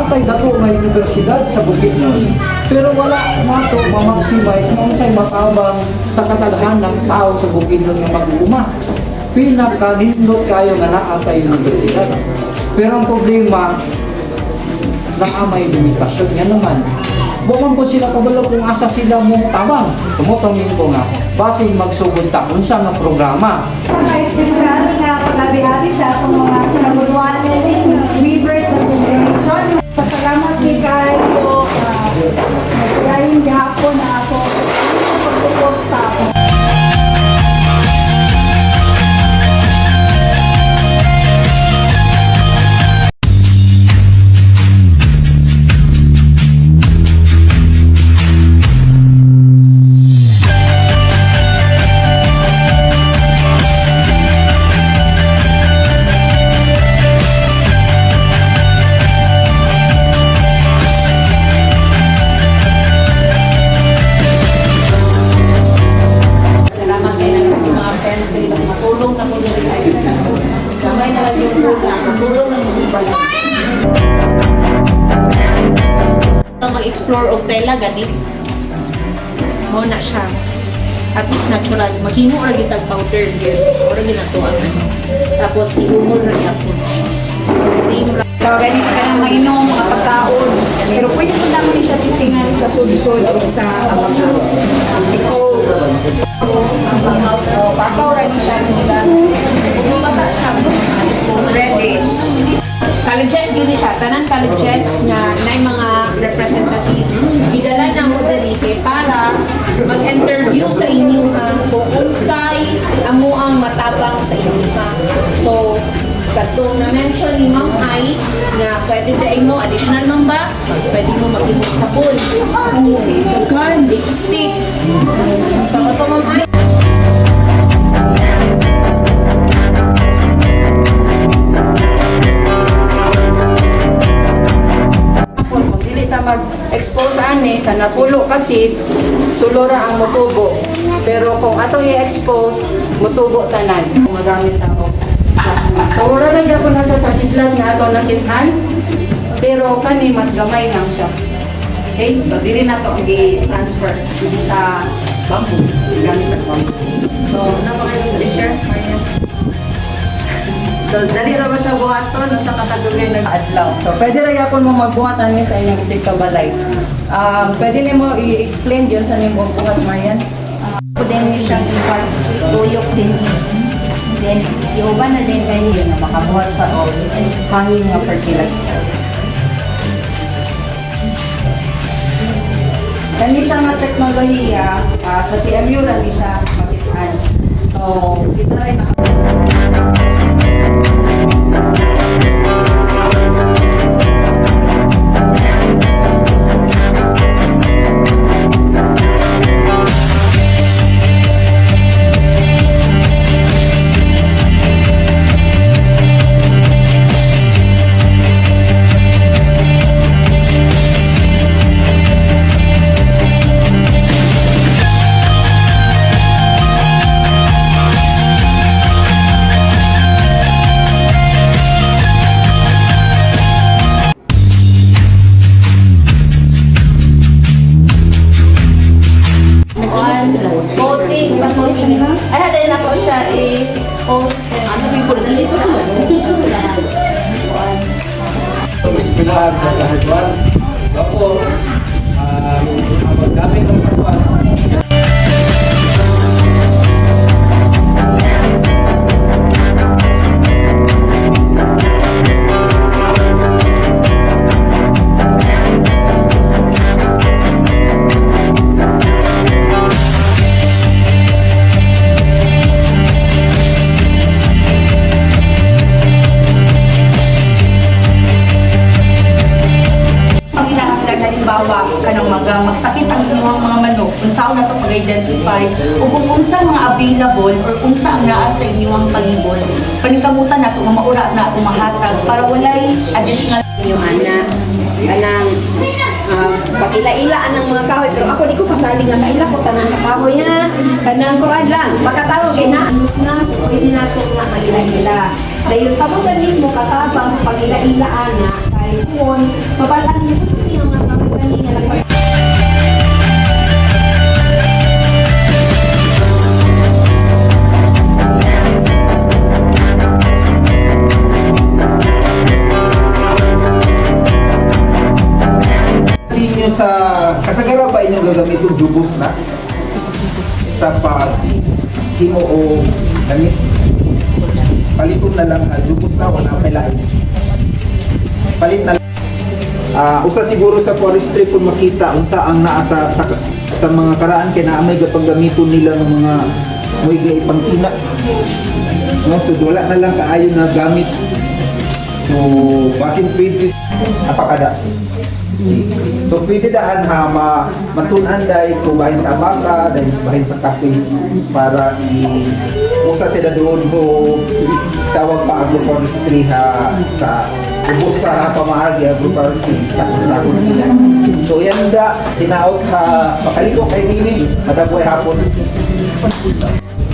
naatay dako may universidad sa Bukidnon. Pero wala nato ma-maximize nung say matabang sa kataghan ng tao sa Bukidnon nga mag-uuma. Pinagkanindot kayo nga naatay universidad. Pero ang problema, nakamay limitasyon nga naman. Buman po sila kabalo kung asa sila mo tabang. Tumutungin ko nga, basing magsugod ta unsa nga programa. Mga espesyal nga pag-abihati sa akong mga pinaguluan Weavers Association. Pasalamat ni kayo. Nagkain gihapon na ako. Pagsuporta ako. Mag-explore og tela gani mo na siya at least natural maghimo ra gyud tag powder gyud ora gyud nato ang ano tapos ihumol ra gyapon same ra Tawagan sa kanang mainom, mga pagkaon. Pero pwede po naman siya testingan sa sud-sud o sa abaga. So, pakaw rin siya nila. Kung mabasa siya, reddish. colleges gyud ni siya tanan colleges nga nay mga representative gidala na mo diri kay para mag-interview sa inyo kung unsay amo ang matabang sa inyo so katong na-mention ni Ma'am Ai na pwede dahil mo, additional man ba? Pwede mo mag-imot sabon, lipstick. Saka to Ma'am Ai. Mag-expose ani sa napulo ka seeds, tulora ang mutubo. Pero kung ato i-expose, mutubo tanan. Magamit ako. So, ura lang ako nasa sa sislat nga ato nakithan, pero kani mas gamay lang siya. Okay? So, dili na to i-transfer sa bamboo. Gamit ang bamboo. So, napakayo sa share, Maria. So, dali ra ba siya buhaton sa kakadugay ng adlaw. So, pwede ra yapon mo magbuhatan niya sa inyong isig kabalay. Pwede nimo i-explain yun sa nimo buhat, Marian? Pwede niyo siyang tuyok din. Then, iuban na din kayo na makabuhat sa Hanging nga fertilizer. Kani siya nga teknolohiya, sa CMU lang di siya makitaan. So, kita rin na Pilahan sa kahadwan. Ako, gamit ng sarwan. Magsakit ang inyong mga manok kung saan na ito pag-identify o kung unsa mga available or kung saan naa sa inyong palibot. Panikamutan na ito, maura na ito mahatag para walay additional. Yung anak, kanang pakila-ilaan ng mga kahoy. Pero ako di ko pasali nga kaila ko tanan sa kahoy ha. Kanang kuan lang, makatawag kay na anus na, so pwede na ito nga malila-ila. Dahil tapusan mismo katabang sa pagila-ilaan na kay puon, mabalaan niyo kung saan yung mga kami nga lang. Ninyo sa kasagara ba inyong gagamit yung jubos na sa paghimo o ganit paliton na lang jubos na wala kailangan palit na usa siguro sa forestry kung makita unsa ang naa sa mga karaan kay naa may gapagamiton nila ng mga muy ipangtina no so wala na lang kaayo na gamit so basin pwede apakada. So pwede daan ha matunan dahil kung bahin sa baka, dahil bahin sa kape para usa sila doon ho tawag pa agroforestry ha sa ubos pa ha pamaagi agroforestry sakon sila. So yan da tinaot ha makaliko kay nini madaboy hapon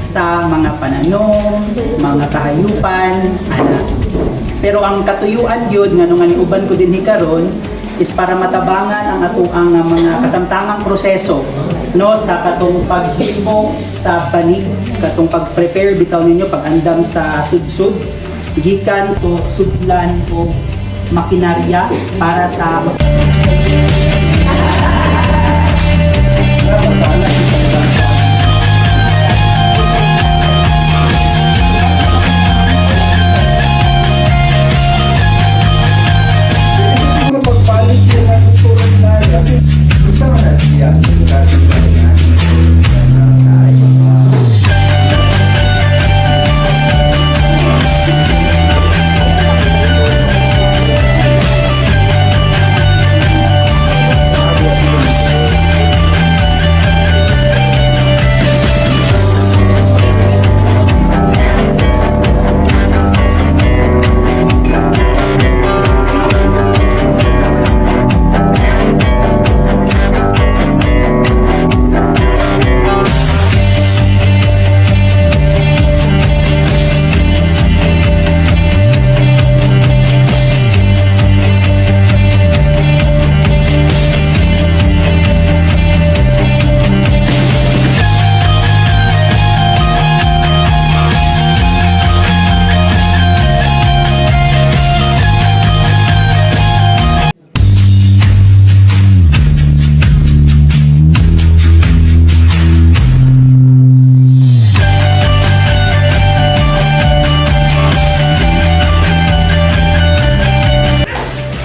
sa mga pananom, mga kahayupan, ana. Pero ang katuyuan yun nga nung uban ko din karon is para matabangan ang ang mga kasamtangang proseso no sa katong paghimo sa banig, katong pag-prepare bitaw ninyo pag-andam sa sudsud gikan so sudlan o makinarya para sa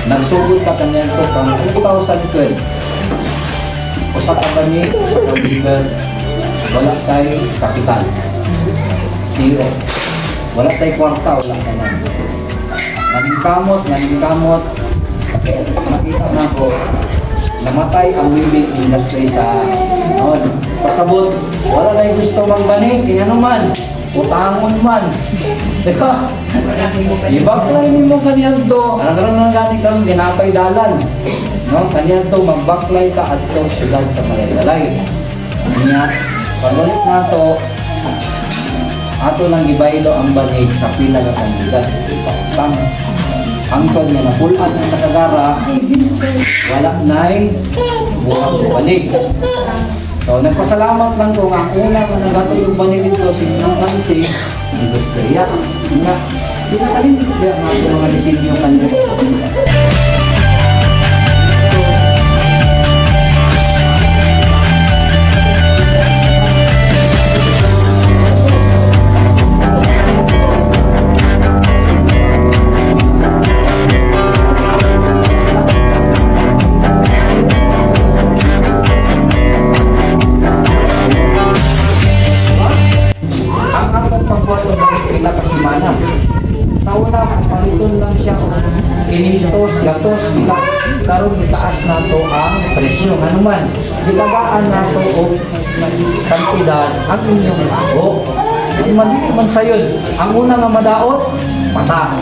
Nagsugod pa kanyan ko pang 2012. Usa ka bani, usa ka bigan, wala tay kapital. Zero. Wala tay kwarta, wala ka na. Naging kamot. Nakita na ko, namatay ang weaving industry sa noon. Pasabot, wala na gusto magbani, kaya naman, utangon man. Diba? I-backline mo kanyan to. Nagkaroon ng gani kang ginapay dalan. No? Kanyan to, mag-backline ka at to siyudad sa Malayalay. Kanya, panulit na to, ato lang ibaylo ang banig sa pila na kandidat. Ipakutang. Angkod nga napulan ng kasagara, wala na'y buhang banig. So, nagpasalamat lang ko nga una na nagato yung banig dito, sinang kansi, industriya. Nga, pinakalimit niya ang ato mga disenyo kanila. Sa una, pamiton lang siya kinitos, gatos, karon itaas na to ang presyo. Hanuman, gitagaan na to o kantidad ang inyong ako. Hindi man sayod. Ang una nga madaot, mata.